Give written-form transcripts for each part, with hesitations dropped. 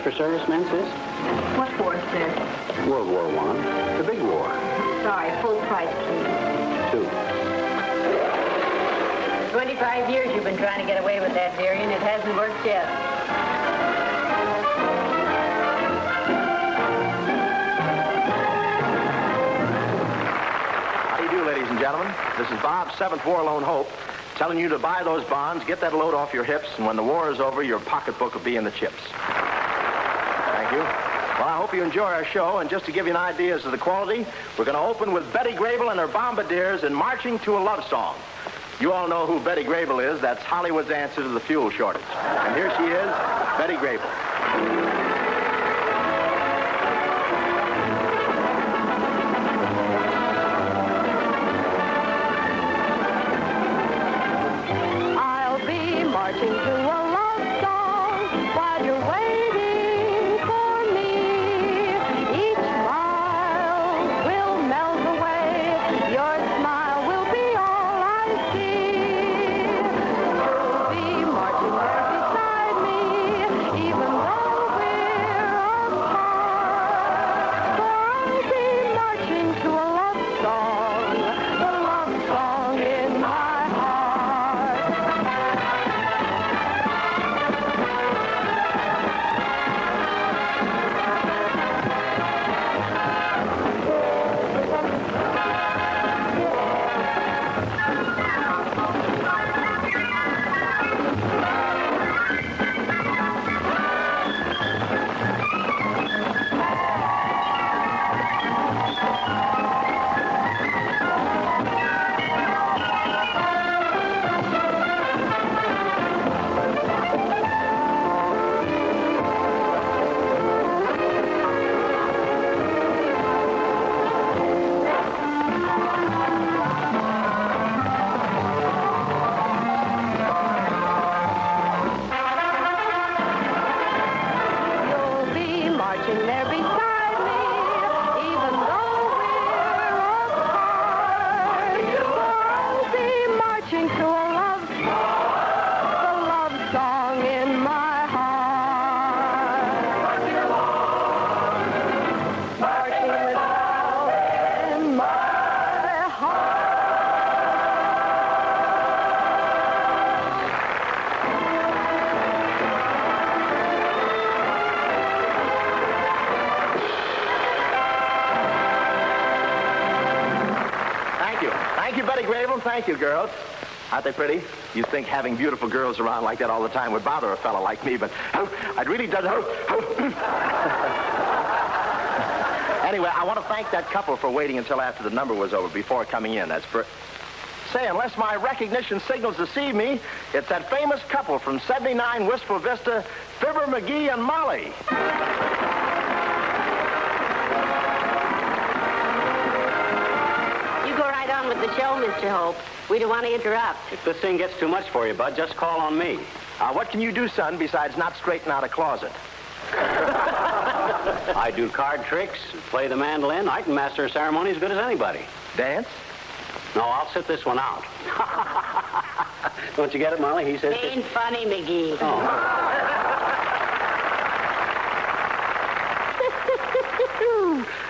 For servicemen, sis? What war, sir? World War I. The big war. Sorry, full price, please. 2. 25 years you've been trying to get away with that, dearie, it hasn't worked yet. How do you do, ladies and gentlemen? This is Bob's 7th War Lone Hope, telling you to buy those bonds, get that load off your hips, and when the war is over, your pocketbook will be in the chips. Thank you. Well, I hope you enjoy our show, and just to give you an idea as to the quality, we're going to open with Betty Grable and her Bombardiers in Marching to a Love Song. You all know who Betty Grable is. That's Hollywood's answer to the fuel shortage. And here she is, Betty Grable. I'll be marching to a love song while you're waiting for me. Each smile will melt away. Your smile will be all I see. You'll be marching there beside me, even though we're apart. For I'll be marching to a love song, the love song in my heart. You'll be marching there beside me, even though we're apart. For I'll be marching to a love song, the love song in my heart. Marching with love in my heart. Thank you. Thank you, Betty Grable. Thank you, girls. Aren't they pretty? You'd think having beautiful girls around like that all the time would bother a fellow like me, but I'd really done. Anyway, I want to thank that couple for waiting until after the number was over before coming in. That's for... Say, unless my recognition signals deceive me, it's that famous couple from 79 Wistful Vista, Fibber McGee and Molly. You go right on with the show, Mr. Hope. We don't want to interrupt. If this thing gets too much for you, Bud, just call on me. What can you do, son, besides not straighten out a closet? I do card tricks, play the mandolin. I can master a ceremony as good as anybody. Dance? No, I'll sit this one out. Don't you get it, Molly? He says... Ain't funny, McGee.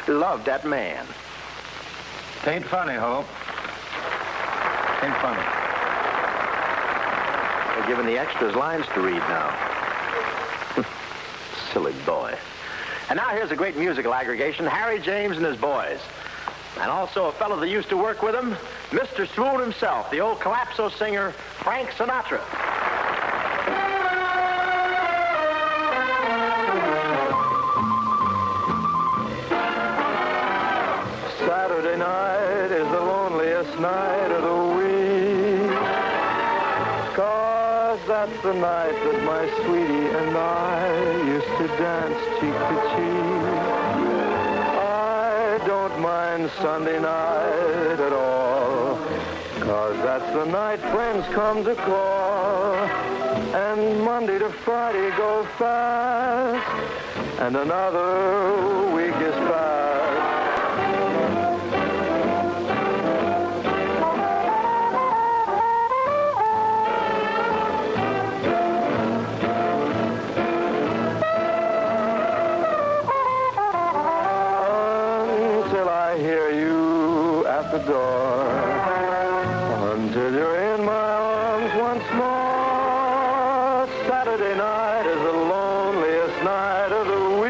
Love that man. Tain't funny, Hope. Tain't funny. They're giving the extras lines to read now. Silly boy. And now here's a great musical aggregation, Harry James and his boys. And also a fellow that used to work with him, Mr. Swoon himself, the old Calypso singer, Frank Sinatra. that's the night that my sweetie and I used to dance cheek to cheek. I don't mind Sunday night at all, 'cause that's the night friends come to call. And Monday to Friday go fast, and another week is past. Until I hear you at the door, until you're in my arms once more. Saturday night is the loneliest night of the week.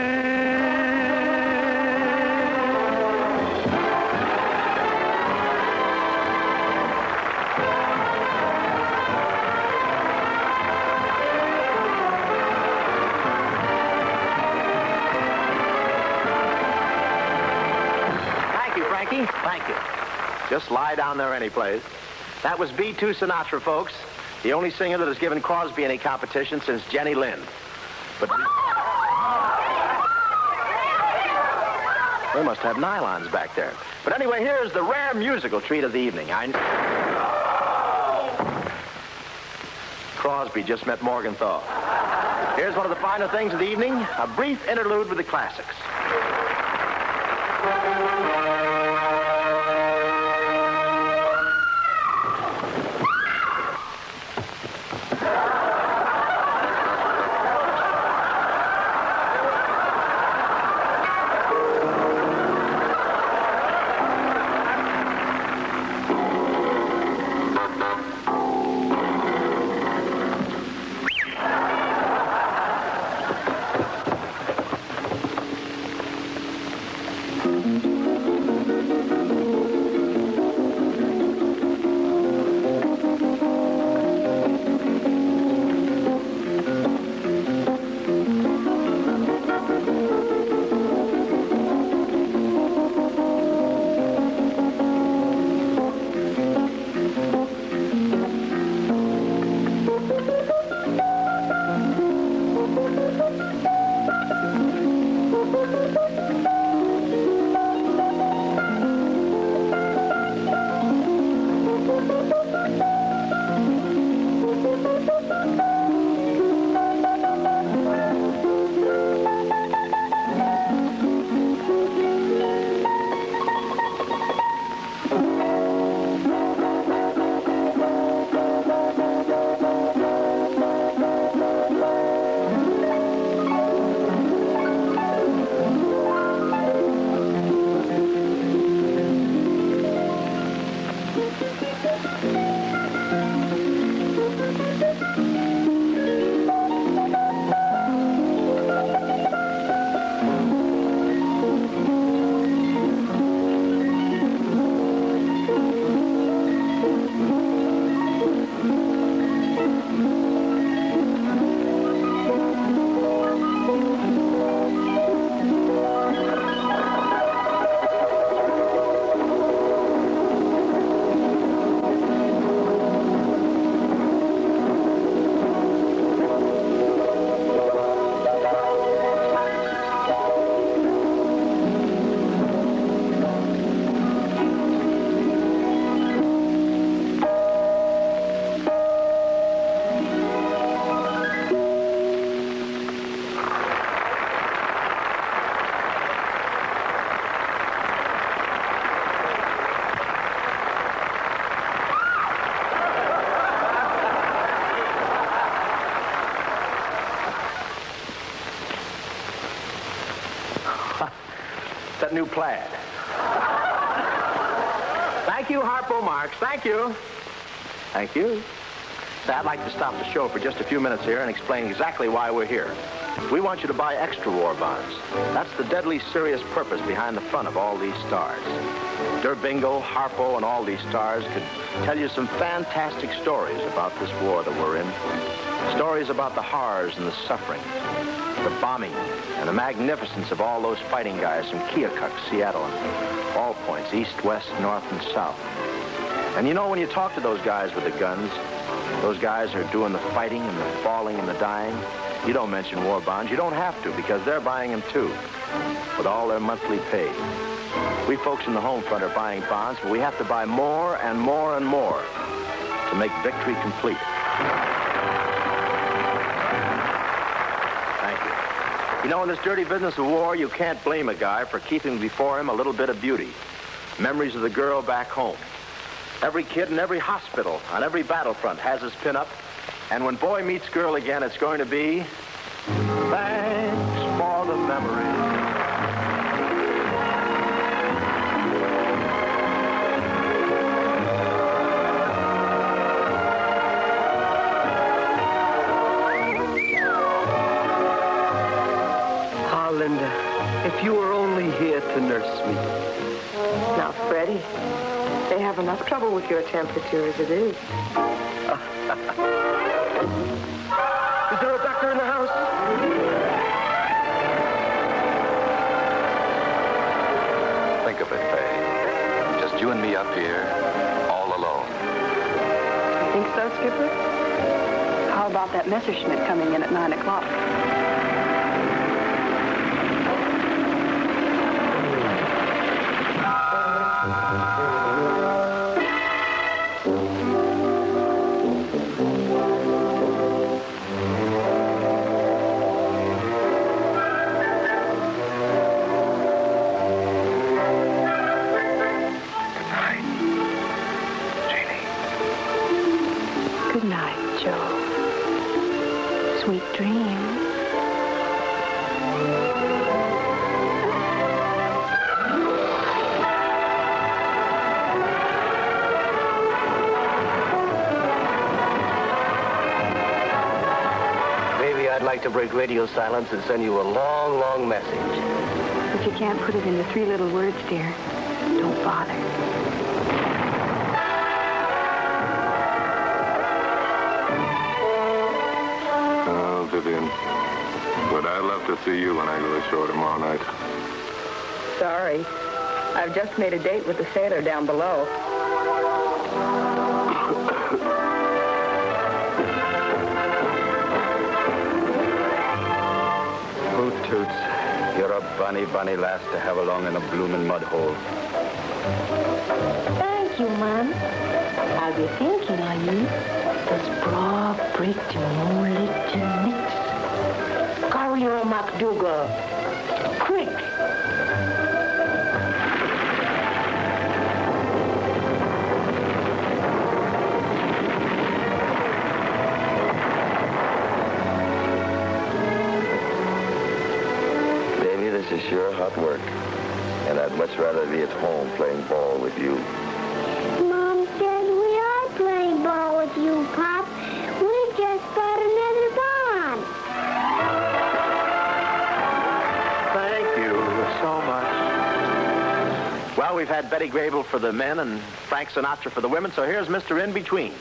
Thank you, Frankie. Thank you. Just lie down there any place. That was B2 Sinatra, folks. The only singer that has given Crosby any competition since Jenny Lind. But they must have nylons back there. But anyway, here's the rare musical treat of the evening. Crosby just met Morgenthau. Here's one of the finer things of the evening, a brief interlude with the classics. That new plaid. Thank you, Harpo Marx. Thank you. Thank you. So I'd like to stop the show for just a few minutes here and explain exactly why we're here. We want you to buy extra war bonds. That's the deadly serious purpose behind the fun of all these stars. Bingo, Harpo, and all these stars could tell you some fantastic stories about this war that we're in. Stories about the horrors and the suffering, the bombing, and the magnificence of all those fighting guys from Keokuk, Seattle, and all points, east, west, north, and south. And you know, when you talk to those guys with the guns, Those guys are doing the fighting and the falling and the dying. You don't mention war bonds. You don't have to, because they're buying them too, with all their monthly pay. We folks in the home front are buying bonds, but we have to buy more and more and more to make victory complete. Thank you. You know, in this dirty business of war, you can't blame a guy for keeping before him a little bit of beauty. Memories of the girl back home. Every kid in every hospital, on every battlefront has his pin-up. And when boy meets girl again, it's going to be, thanks for the memory. Ah, Linda, if you were only here to nurse me. Now, Freddie, they have enough trouble with your temperature as it is. Is there a doctor in the house? Think of it, Fay. Just you and me up here, all alone. You think so, Skipper? How about that Messerschmitt coming in at 9 o'clock? Good night, Joe. Sweet dreams. Maybe I'd like to break radio silence and send you a long, long message. If you can't put it into 3 little words, dear, don't bother. Vivian, but I'd love to see you when I go ashore tomorrow night. Sorry. I've just made a date with the sailor down below. Hoot toots. You're a bunny lass to have along in a bloomin' mud hole. Thank you, Mom. I'll be thinking of you. Das bra bricht moeilijk to niks. Carrier MacDougall. Quick. Baby, this is sure hot work. And I'd much rather be at home playing ball with you. Mom says we are playing ball with you, Pop. We just got another bond. Thank you so much. Well, we've had Betty Grable for the men and Frank Sinatra for the women, so here's Mr. In-Between.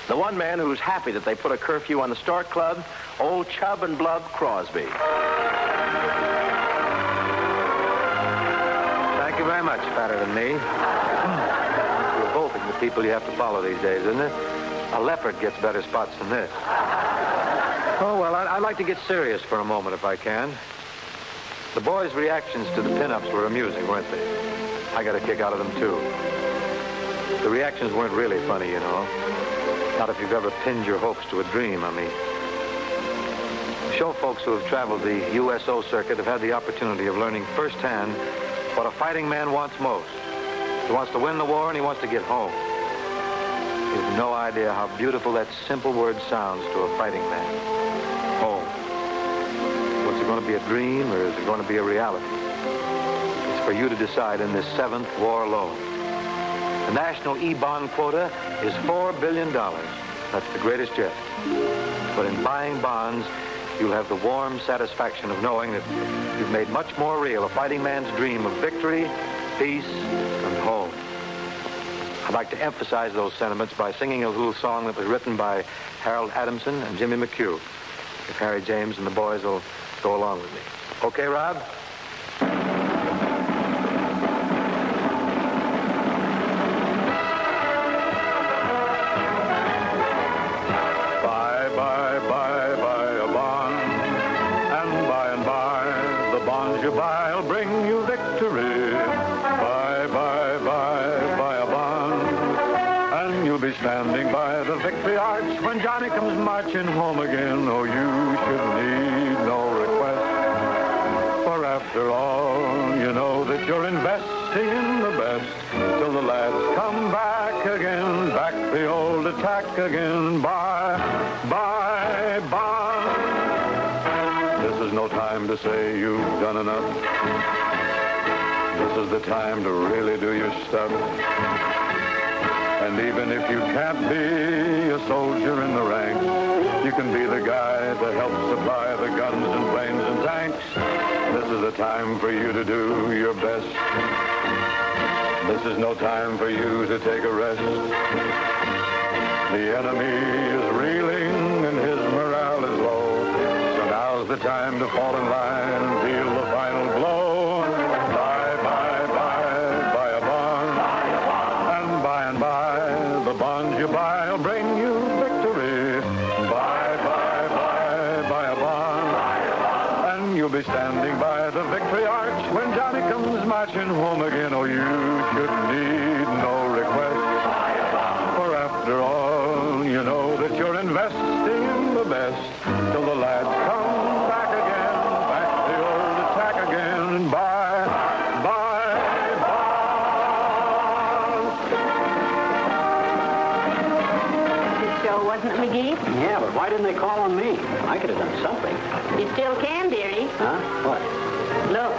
The one man who's happy that they put a curfew on the Stork Club, old Chub and Blub Crosby. Thank you very much, fatter than me. Revolting the people you have to follow these days, isn't it? A leopard gets better spots than this. Oh, well, I'd like to get serious for a moment if I can. The boys' reactions to the pin-ups were amusing, weren't they? I got a kick out of them, too. The reactions weren't really funny, you know. Not if you've ever pinned your hopes to a dream, I mean. Show folks who have traveled the USO circuit have had the opportunity of learning firsthand what a fighting man wants most. He wants to win the war and he wants to get home. You have no idea how beautiful that simple word sounds to a fighting man. Home. What's it going to be, a dream or is it going to be a reality? It's for you to decide in this 7th war loan. The national E-bond quota is $4 billion. That's the greatest yet. But in buying bonds, you'll have the warm satisfaction of knowing that you've made much more real a fighting man's dream of victory, peace, and home. I'd like to emphasize those sentiments by singing a little song that was written by Harold Adamson and Jimmy McHugh. If Harry James and the boys will go along with me. Okay, Rob? marching home again. Oh, you should need no request. For after all, you know that you're investing in the best. Till the lads come back again, back the old attack again. Bye, bye, bye. This is no time to say you've done enough. This is the time to really do your stuff. And even if you can't be a soldier in the ranks, you can be the guy to help supply the guns and planes and tanks. This is the time for you to do your best. This is no time for you to take a rest. The enemy is reeling and his morale is low. So now's the time to fall in line and deal the final blow. Buy, buy, buy, buy a bond. And by, the bonds you buy will bring you victory. Buy, buy, buy a bond. And you'll be standing by the victory arch when Johnny comes marching home again. Oh, you should need no request. For after all, you know that you're investing in the best. Till the lads come back again, back the old attack again. Bye, bye, bye. This show, wasn't it, McGee? Yeah, but why didn't they call on me? I could have done something. You still can, dearie. Huh? What? Look,